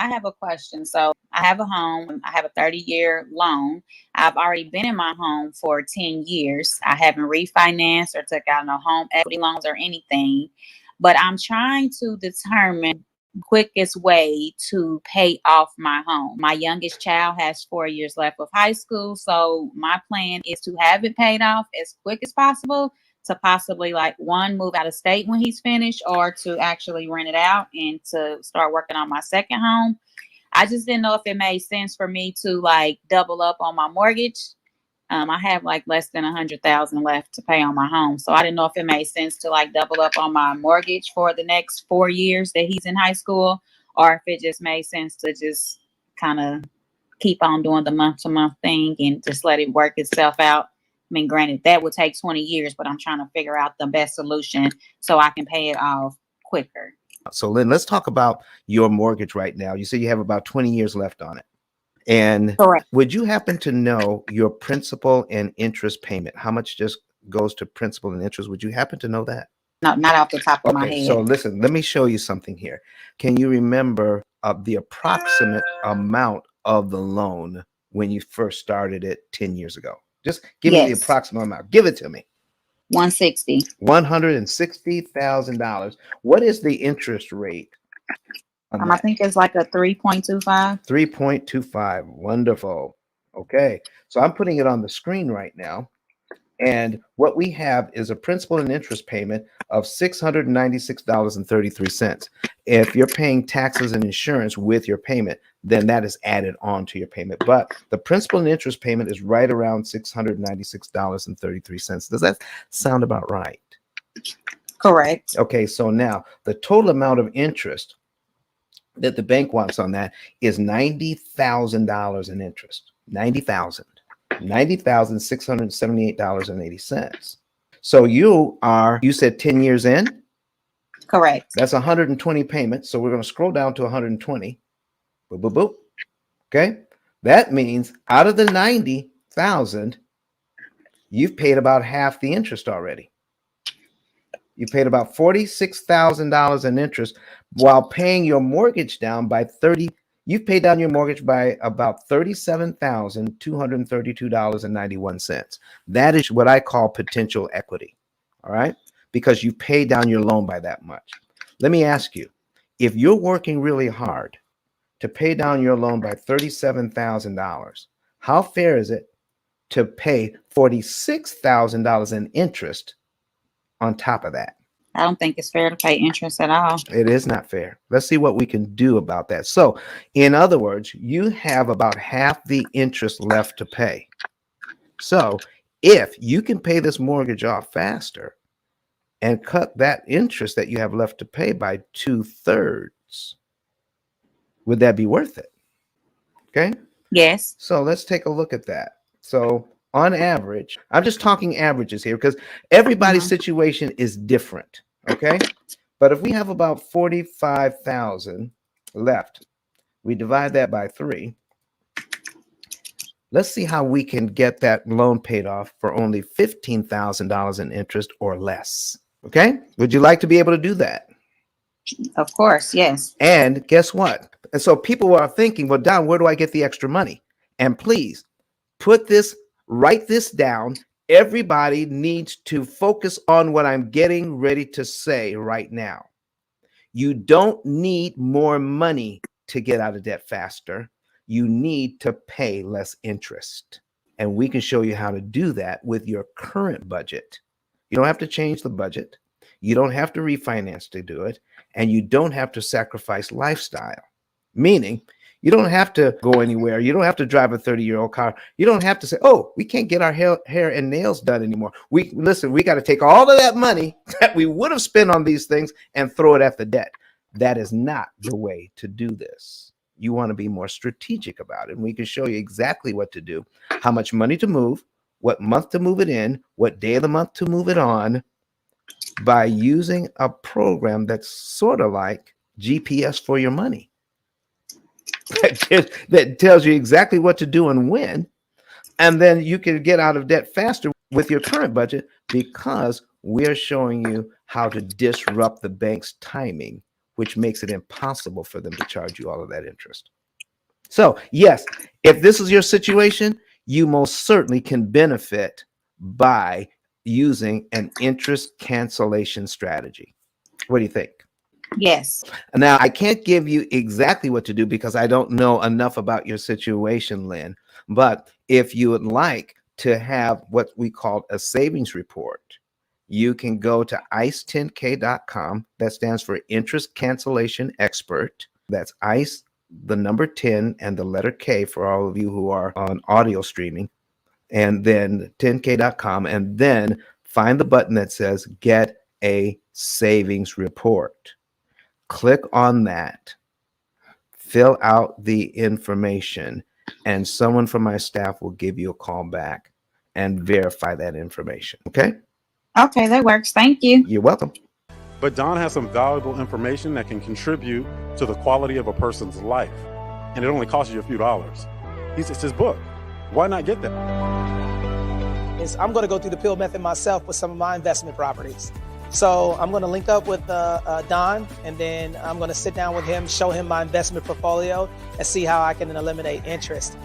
I have a question. So I have a home. I have a 30-year loan. I've already been in my home for 10 years. I haven't refinanced or took out no home equity loans or anything. But I'm trying to determine quickest way to pay off my home. My youngest child has 4 years left of high school. So my plan is to have it paid off as quick as possible, to possibly like one, move out of state when he's finished, or to actually rent it out and to start working on my second home. I just didn't know if it made sense for me to like double up on my mortgage. I have like less than 100,000 left to pay on my home, so I didn't know if it made sense to like double up on my mortgage for the next 4 years that he's in high school, or if it just made sense to just kind of keep on doing the month to month thing and just let it work itself out. I mean, granted, that would take 20 years, but I'm trying to figure out the best solution so I can pay it off quicker. So Lynn, let's talk about your mortgage right now. You say you have about 20 years left on it. And Correct. would you happen to know your principal and interest payment? How much just goes to principal and interest? Would you happen to know that? No, not off the top of my Okay, head. so listen, let me show you something here. Can you remember the approximate amount of the loan when you first started it 10 years ago? Just give me the Yes. approximate amount. Give it to me. 160. $160,000. What is the interest rate on I that? think it's like a 3.25. 3.25. Wonderful. Okay, so I'm putting it on the screen right now. And what we have is a principal and interest payment of $696.33. If you're paying taxes and insurance with your payment, then that is added on to your payment. But the principal and interest payment is right around $696.33. Does that sound about right? Correct. Okay, so now the total amount of interest that the bank wants on that is $90,000 in interest. $90,678.80. So you said 10 years in? Correct. That's 120 payments. So we're going to scroll down to 120. Boop, boop, boop. Okay. That means out of the 90,000, you've paid about half the interest already. You paid about $46,000 in interest while paying your mortgage down by You've paid down your mortgage by about $37,232.91. That is what I call potential equity. All right. Because you paid down your loan by that much. Let me ask you, if you're working really hard to pay down your loan by $37,000, how fair is it to pay $46,000 in interest on top of that? I don't think it's fair to pay interest at all. It is not fair. Let's see what we can do about that. So, in other words, you have about half the interest left to pay. So, if you can pay this mortgage off faster and cut that interest that you have left to pay by 2/3, would that be worth it? Okay. Yes. So, let's take a look at that. So, on average, I'm just talking averages here because everybody's situation is different. Okay. But if we have about 45,000 left, we divide that by 3. Let's see how we can get that loan paid off for only $15,000 in interest or less. Okay. Would you like to be able to do that? Of course. Yes. And guess what? And so people are thinking, well, Don, where do I get the extra money? And please write this down. Everybody needs to focus on what I'm getting ready to say right now. You don't need more money to get out of debt faster. You need to pay less interest. And we can show you how to do that with your current budget. You don't have to change the budget. You don't have to refinance to do it. And you don't have to sacrifice lifestyle, meaning you don't have to go anywhere. You don't have to drive a 30-year-old car. You don't have to say, oh, we can't get our hair and nails done anymore. We got to take all of that money that we would have spent on these things and throw it at the debt. That is not the way to do this. You want to be more strategic about it. And we can show you exactly what to do, how much money to move, what month to move it in, what day of the month to move it on, by using a program that's sort of like GPS for your money. That tells you exactly what to do and when, and then you can get out of debt faster with your current budget because we're showing you how to disrupt the bank's timing which makes it impossible for them to charge you all of that interest. So, yes, if this is your situation, you most certainly can benefit by using an interest cancellation strategy. What do you think? Yes. Now, I can't give you exactly what to do because I don't know enough about your situation, Lynn. But if you would like to have what we call a savings report, you can go to ICE10K.com. That stands for Interest Cancellation Expert. That's ICE, the number 10, and the letter K for all of you who are on audio streaming. And then 10K.com. And then find the button that says Get a Savings Report. Click on that, fill out the information, and someone from my staff will give you a call back and verify that information. Okay? Okay, that works. Thank you. You're welcome. But Don has some valuable information that can contribute to the quality of a person's life. And it only costs you a few dollars. It's his book. Why not get that? I'm going to go through the P.I.L.L method myself with some of my investment properties. So I'm going to link up with Don, and then I'm going to sit down with him, show him my investment portfolio, and see how I can eliminate interest.